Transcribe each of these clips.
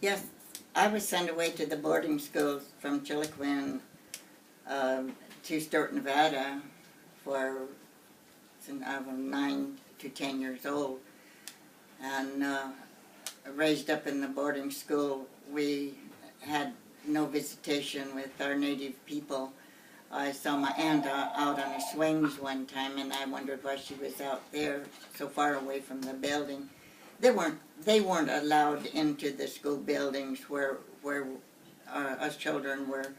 Yes, I was sent away to the boarding school from Chiloquin to Sturt, Nevada since I was 9 to 10 years old. And raised up in the boarding school, we had no visitation with our native people. I saw my aunt out on the swings one time, and I wondered why she was out there so far away from the building. They weren't allowed into the school buildings where us children were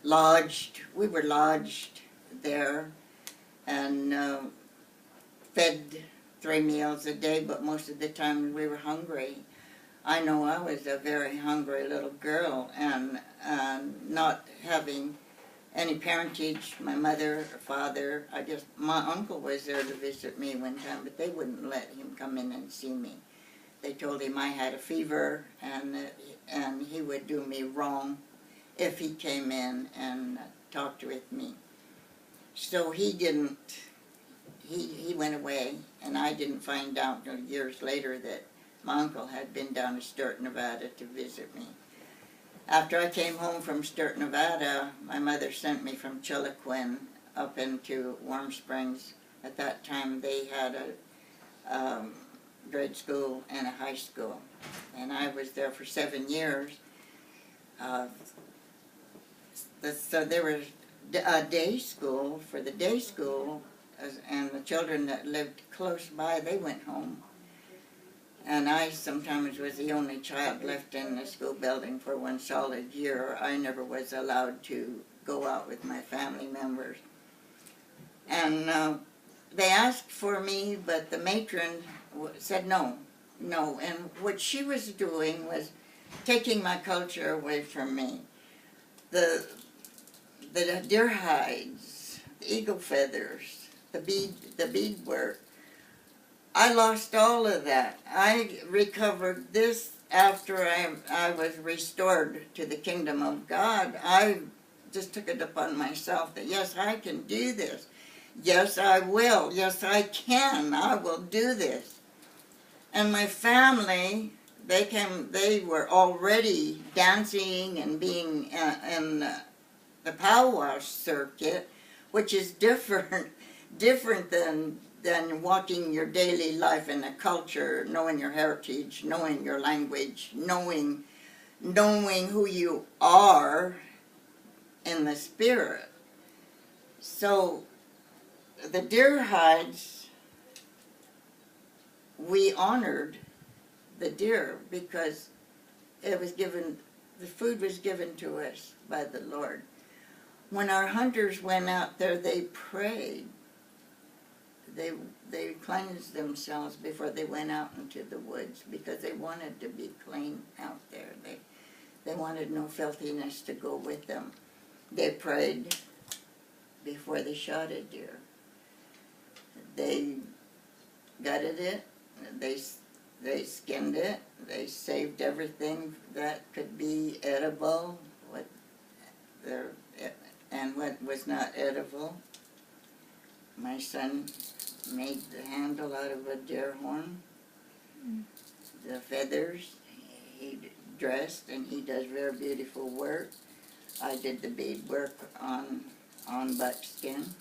lodged. We were lodged there and fed 3 meals a day, but most of the time we were hungry. I know I was a very hungry little girl, and not having any parentage, my mother or father, my uncle was there to visit me one time, but they wouldn't let him come in and see me. They told him I had a fever, and he would do me wrong if he came in and talked with me. So he went away, and I didn't find out until years later that my uncle had been down to Sturt, Nevada to visit me. After I came home from Sturt, Nevada, my mother sent me from Chiloquin up into Warm Springs. At that time, they had a grade school and a high school, and I was there for 7 years. So there was a day school. For the day school, and the children that lived close by, they went home. And I sometimes was the only child left in the school building for 1 solid year. I never was allowed to go out with my family members. And they asked for me, but the matron said no. And what she was doing was taking my culture away from me. The deer hides, the eagle feathers, the beadwork. I lost all of that. I recovered this after I was restored to the kingdom of God. I just took it upon myself that, yes, I can do this. Yes, I will. Yes, I can. I will do this. And my family, they were already dancing and being in the powwow circuit, which is different than walking your daily life in a culture, knowing your heritage, knowing your language, knowing who you are in the spirit. So the deer hides, we honored the deer because the food was given to us by the Lord. When our hunters went out there, they prayed. They cleansed themselves before they went out into the woods because they wanted to be clean out there. They wanted no filthiness to go with them. They prayed before they shot a deer. They gutted it. They skinned it. They saved everything that could be edible, and what was not edible. My son made the handle out of a deer horn. The feathers, he dressed, and he does very beautiful work. I did the bead work on buckskin.